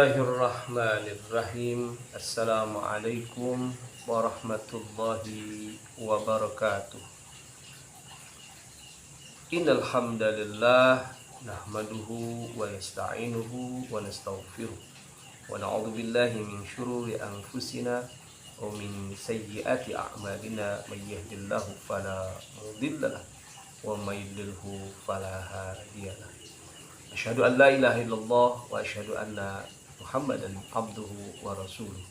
Bismillahirrahmanirrahim. Assalamualaikum warahmatullahi wabarakatuh. Innal hamdalillah nahmaduhu wa nasta'inuhu wa nastaghfiruh wa na'udzu billahi min syururi anfusina wa min sayyiati a'malina may yahdihillahu fala mudilla lahu wa may yudlilhu fala hadiyalah. Asyhadu an la ilaha illallah wa asyhadu anna Muhammadan abduhu wa rasuluh.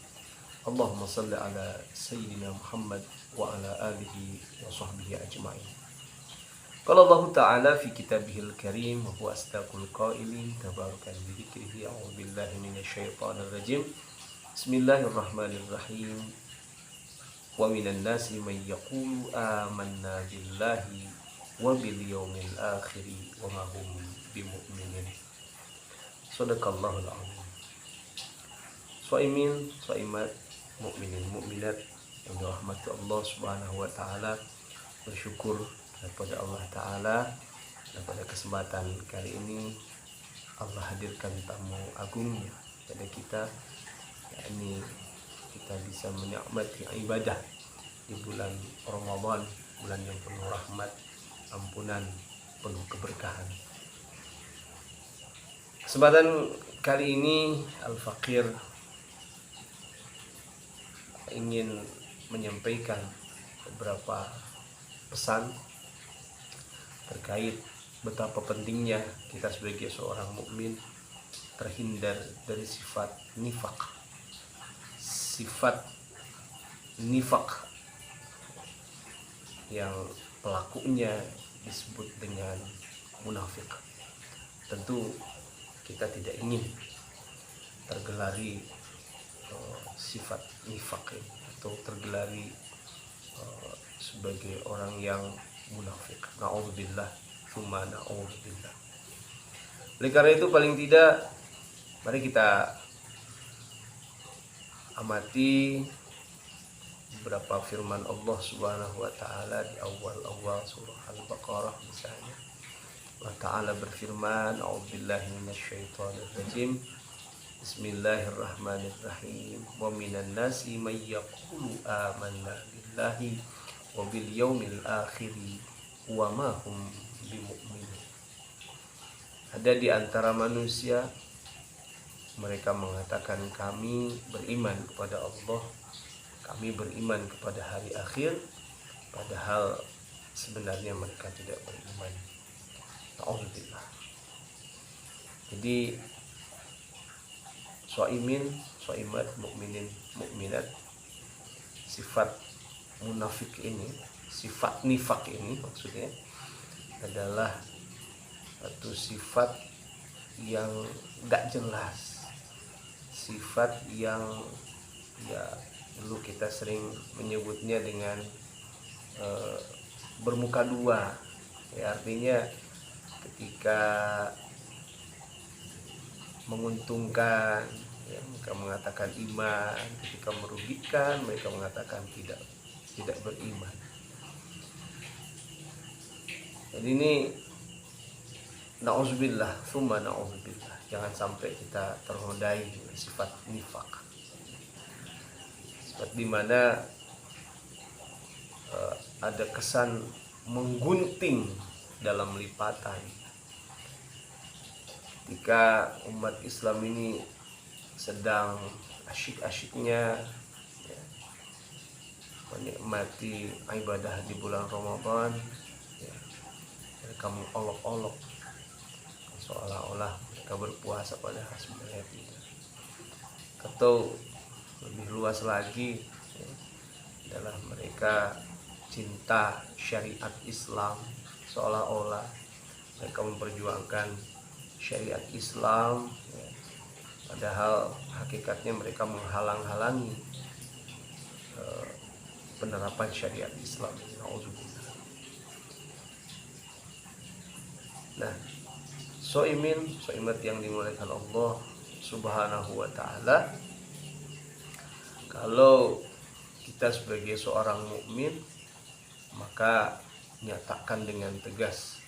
Allahumma salli ala sayyidina Muhammad wa ala alihi wa sahbihi ajma'in. Qala Allah Ta'ala fi kitabihil karim wa huwa asdaqul qailin tabarakan bi dzikrihi a'udzu billahi minasy syaithanir rajim. Bismillahirrahmanirrahim. Wa minan nasi may yaqulu amanna billahi wa bil yawmil akhir wa ma hum bimu'minin. Shadaqallahul azim. Shaimin, shaimat, mukminin, mukminat yang dirahmati Allah Subhanahu wa taala, bersyukur kepada Allah taala dan pada kesempatan kali ini Allah hadirkan tamu agungnya pada kita, yakni kita bisa menikmati ibadah di bulan Ramadan, bulan yang penuh rahmat, ampunan, penuh keberkahan. Kesempatan kali ini Al-Faqir ingin menyampaikan beberapa pesan terkait betapa pentingnya kita sebagai seorang mukmin terhindar dari sifat nifaq. Sifat nifaq yang pelakunya disebut dengan munafik. Tentu kita tidak ingin tergelari sifat nifaq ini, atau tergelari sebagai orang yang munafik. Na'udzubillah, tsumma na'udzubillah. Oleh karena itu, paling tidak mari kita amati beberapa firman Allah Subhanahu wa taala di awal-awal surah Al-Baqarah misalnya. Allah Ta'ala berfirman, a'udzubillahi minasyaitonir rajim. Bismillahirrahmanirrahim. Wa minan nasi may yaqulu amanna billahi wa bil yaumil akhir wa ma hum bimu'minin. Ada di antara manusia mereka mengatakan kami beriman kepada Allah, kami beriman kepada hari akhir, padahal sebenarnya mereka tidak beriman. Alhamdulillah. Jadi shaimin, shaimat, mukminin, mukminat, sifat munafik ini, sifat nifak ini maksudnya adalah satu sifat yang gak jelas, sifat yang ya dulu kita sering menyebutnya dengan bermuka dua, ya artinya ketika menguntungkan ya, mereka mengatakan iman, ketika merugikan mereka mengatakan tidak beriman. Jadi ini na'udzubillah, tsumma na'udzubillah, jangan sampai kita ternodai dengan sifat nifaq, sifat dimana ada kesan menggunting dalam lipatan. Ketika umat Islam ini sedang asyik-asyiknya ya, menikmati ibadah di bulan Ramadan, ya, mereka mengolok-olok seolah-olah mereka berpuasa, padahal sebenarnya tidak. Atau lebih luas lagi ya, adalah mereka cinta syariat Islam, seolah-olah mereka memperjuangkan syariat Islam ya, padahal hakikatnya mereka menghalang-halangi penerapan syariat Islam. Nah, soimat yang dimuliakan Allah Subhanahu wa taala, kalau kita sebagai seorang mukmin maka nyatakan dengan tegas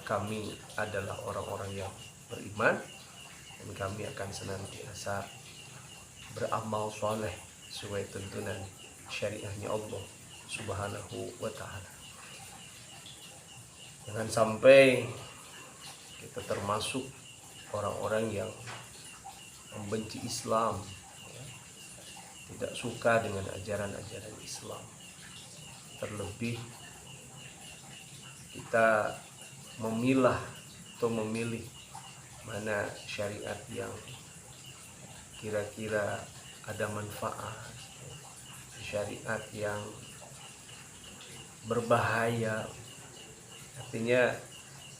kami adalah orang-orang yang beriman, dan kami akan senantiasa beramal soleh sesuai tuntunan syariahnya Allah Subhanahu wa ta'ala. Jangan sampai kita termasuk orang-orang yang membenci Islam, ya, tidak suka dengan ajaran-ajaran Islam. Terlebih kita memilah atau memilih mana syariat yang kira-kira ada manfaat, syariat yang berbahaya. Artinya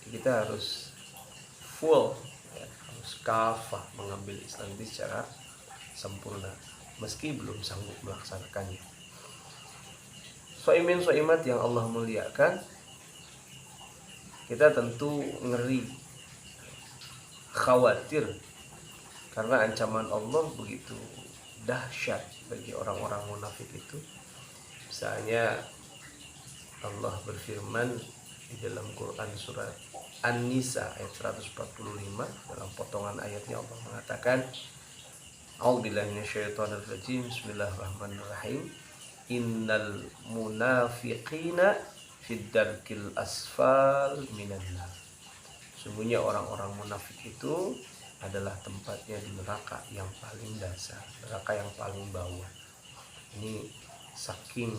kita harus full, ya, harus kafah mengambil Islam ini secara sempurna meski belum sanggup melaksanakannya. Soimin soimat yang Allah muliakan, kita tentu ngeri, khawatir karena ancaman Allah begitu dahsyat bagi orang-orang munafik itu. Misalnya Allah berfirman di dalam Quran surat An-Nisa ayat 145, dalam potongan ayatnya Allah mengatakan, A'udzubillahi minasyaitonirrajim, bismillahirrahmanirrahim, innal munafiqina fid darkil asfal minan nar. Sungguhnya orang-orang munafik itu adalah tempatnya di neraka yang paling dasar, neraka yang paling bawah. Ini saking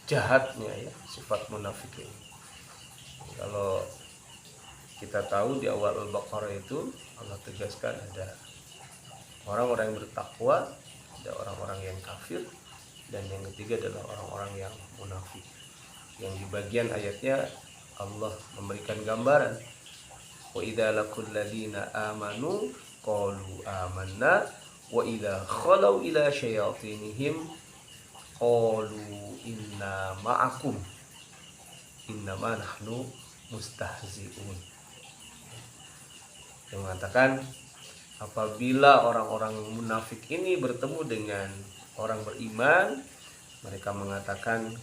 jahatnya ya sifat munafik ini. Kalau kita tahu di awal Al-Baqarah itu Allah tegaskan ada orang-orang yang bertakwa, ada orang-orang yang kafir, dan yang ketiga adalah orang-orang yang munafik. Yang di bagian ayatnya Allah memberikan gambaran, wa idza laqul ladina amanu qalu amanna wa idza khalau ila syayatinihim qalu inna ma'akum innama nahnu mustahzi'un. Yang mengatakan apabila orang-orang munafik ini bertemu dengan orang beriman, mereka mengatakan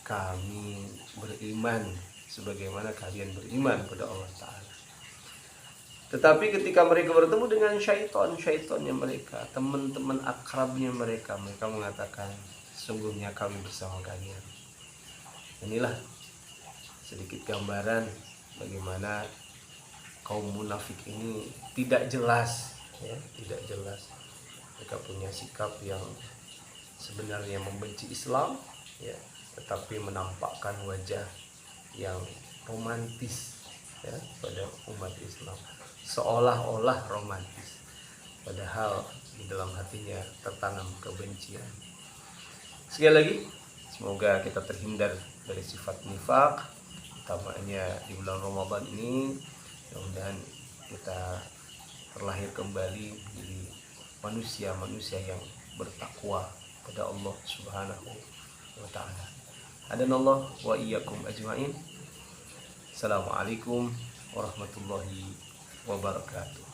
kami beriman sebagaimana kalian beriman kepada Allah Ta'ala. Tetapi ketika mereka bertemu dengan syaitannya mereka, teman-teman akrabnya mereka, mereka mengatakan sesungguhnya kami bersama kalian. Inilah sedikit gambaran bagaimana kaum munafik ini tidak jelas, ya, tidak jelas. Mereka punya sikap yang sebenarnya membenci Islam, ya, tetapi menampakkan wajah yang romantis, ya, pada umat Islam, seolah-olah romantis, padahal di dalam hatinya tertanam kebencian. Sekali lagi, semoga kita terhindar dari sifat nifaq, utamanya di bulan Ramadan ini. Mudah-mudahan kita terlahir kembali menjadi manusia-manusia yang bertakwa pada Allah Subhanahu wa ta'ala. Hadanallah wa iyyakum ajmain. Assalamualaikum warahmatullahi wabarakatuh.